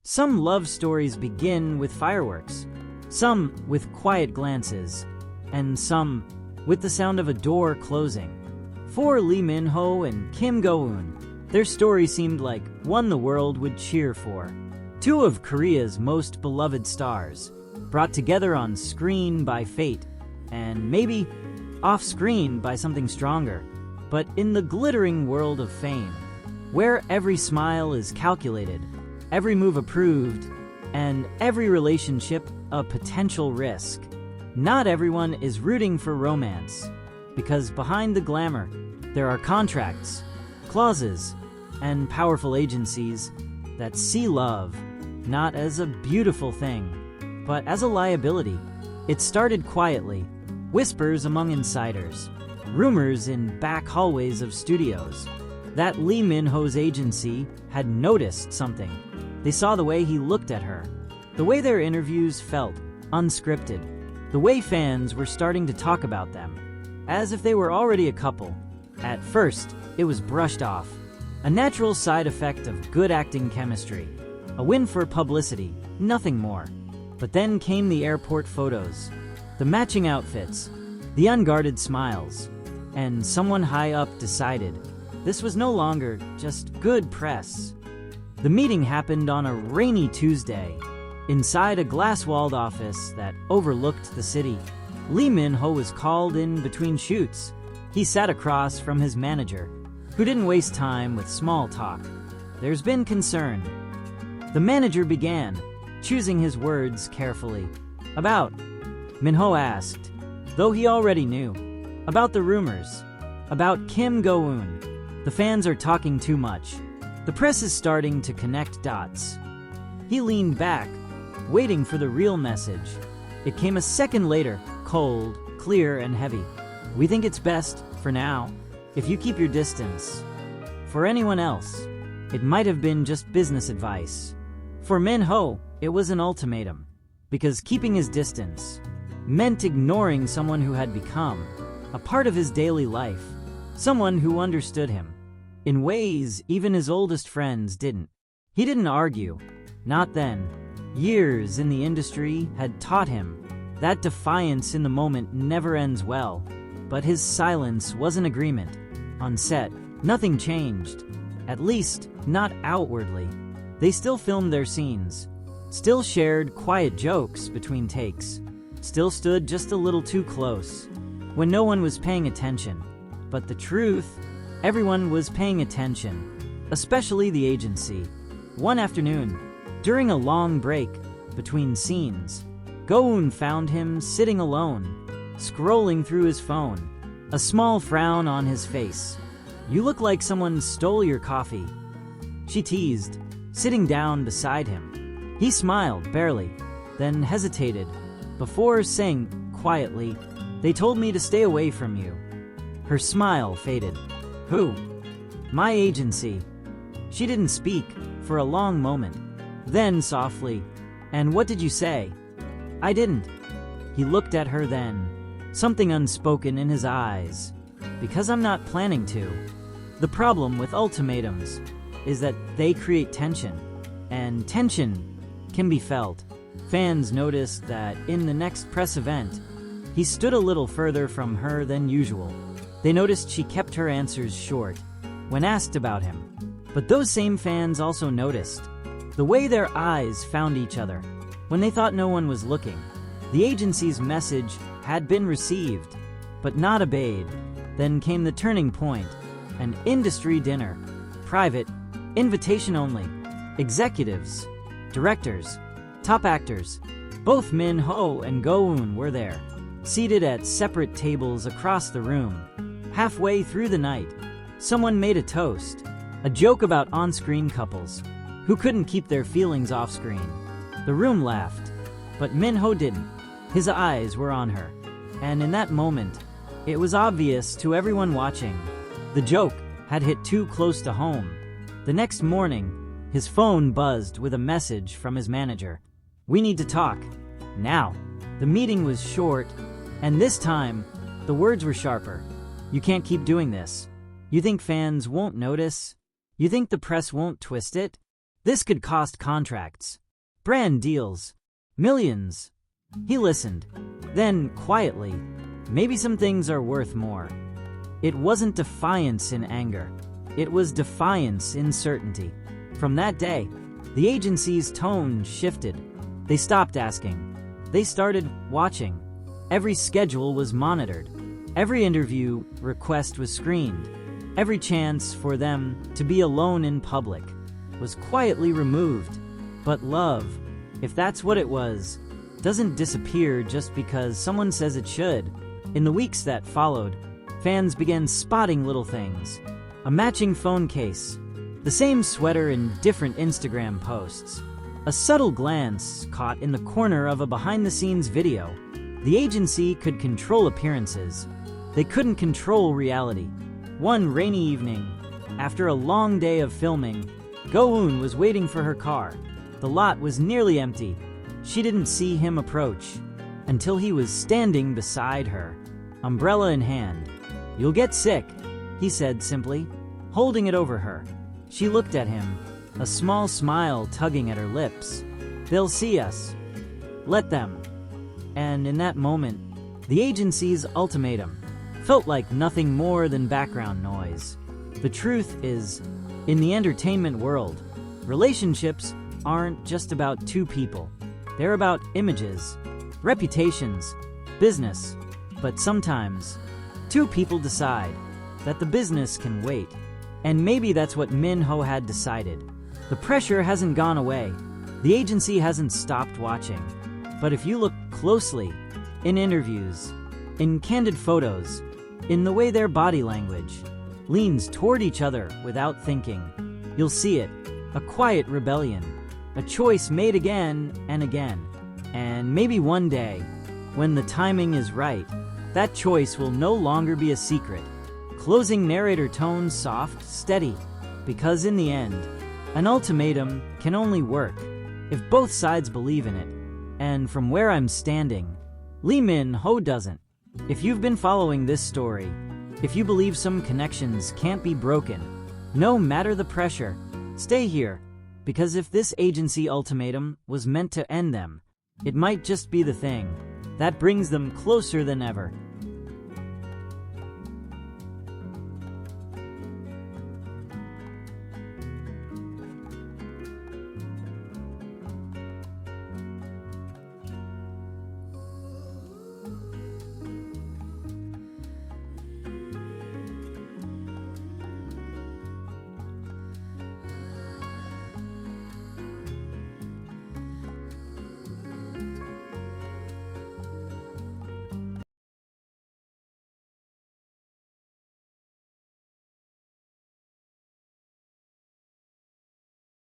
Some love stories begin with fireworks, some with quiet glances, and some with the sound of a door closing. For Lee Min-ho and Kim Go-eun, their story seemed like one the world would cheer for. Two of Korea's most beloved stars, brought together on screen by fate, and maybe off-screen by something stronger. But in the glittering world of fame, where every smile is calculated, every move approved, and every relationship a potential risk, not everyone is rooting for romance, because behind the glamour, there are contracts, clauses, and powerful agencies that see love not as a beautiful thing, but as a liability. It started quietly, whispers among insiders, rumors in back hallways of studios, that Lee Min-ho's agency had noticed something. They saw the way he looked at her, the way their interviews felt, unscripted, the way fans were starting to talk about them, as if they were already a couple. At first, it was brushed off, a natural side effect of good acting chemistry, a win for publicity, nothing more. But then came the airport photos, the matching outfits, the unguarded smiles, and someone high up decided this was no longer just good press. The meeting happened on a rainy Tuesday, inside a glass-walled office that overlooked the city. Lee Min-ho was called in between shoots. He sat across from his manager, who didn't waste time with small talk. There's been concern. The manager began, choosing his words carefully. About? Min-ho asked, though he already knew. About the rumors. About Kim Go-eun. The fans are talking too much. The press is starting to connect dots. He leaned back, waiting for the real message. It came a second later, cold, clear, and heavy. We think it's best, for now, if you keep your distance. For anyone else, it might have been just business advice. For Min-ho, it was an ultimatum, because keeping his distance meant ignoring someone who had become a part of his daily life, someone who understood him in ways even his oldest friends didn't. He didn't argue, not then. Years in the industry had taught him that defiance in the moment never ends well, but his silence was an agreement. On set, nothing changed, at least not outwardly. They still filmed their scenes, still shared quiet jokes between takes, still stood just a little too close when no one was paying attention. But the truth, everyone was paying attention, especially the agency. One afternoon, during a long break between scenes, Go-eun found him sitting alone, scrolling through his phone, a small frown on his face. "You look like someone stole your coffee," she teased, sitting down beside him. He smiled, barely, then hesitated, before saying quietly, "They told me to stay away from you." Her smile faded. "Who?" "My agency." She didn't speak for a long moment. Then softly, "And what did you say?" "I didn't." He looked at her then, something unspoken in his eyes. "Because I'm not planning to." The problem with ultimatums is that they create tension, and tension can be felt. Fans noticed that in the next press event, he stood a little further from her than usual. They noticed she kept her answers short when asked about him. But those same fans also noticed the way their eyes found each other when they thought no one was looking. The agency's message had been received, but not obeyed. Then came the turning point, an industry dinner, private, invitation only. Executives, directors, top actors, both Min-ho and Go-eun were there, seated at separate tables across the room. Halfway through the night, someone made a toast, a joke about on-screen couples who couldn't keep their feelings off-screen. The room laughed, but Min-ho didn't. His eyes were on her, and in that moment, it was obvious to everyone watching. The joke had hit too close to home. The next morning, his phone buzzed with a message from his manager. "We need to talk. Now." The meeting was short, and this time, the words were sharper. "You can't keep doing this. You think fans won't notice? You think the press won't twist it?" This could cost contracts, brand deals, millions. He listened. Then, quietly, maybe some things are worth more. It wasn't defiance in anger. It was defiance in certainty. From that day, the agency's tone shifted. They stopped asking. They started watching. Every schedule was monitored. Every interview request was screened. Every chance for them to be alone in public was quietly removed. But love, if that's what it was, doesn't disappear just because someone says it should. In the weeks that followed, fans began spotting little things. A matching phone case, the same sweater in different Instagram posts, a subtle glance caught in the corner of a behind-the-scenes video. The agency could control appearances. They couldn't control reality. One rainy evening, after a long day of filming, Go-eun was waiting for her car. The lot was nearly empty. She didn't see him approach until he was standing beside her, umbrella in hand. "You'll get sick," he said simply, holding it over her. She looked at him, a small smile tugging at her lips. "They'll see us. Let them." And in that moment, the agency's ultimatum felt like nothing more than background noise. The truth is, in the entertainment world, relationships aren't just about two people. They're about images, reputations, business. But sometimes, two people decide that the business can wait. And maybe that's what Min-ho had decided. The pressure hasn't gone away. The agency hasn't stopped watching. But if you look closely, in interviews, in candid photos, in the way their body language leans toward each other without thinking, you'll see it. A quiet rebellion. A choice made again and again. And maybe one day, when the timing is right, that choice will no longer be a secret. Closing narrator tone soft, steady. Because in the end, an ultimatum can only work if both sides believe in it. And from where I'm standing, Lee Min-ho doesn't. If you've been following this story, if you believe some connections can't be broken, no matter the pressure, stay here. Because if this agency ultimatum was meant to end them, it might just be the thing that brings them closer than ever.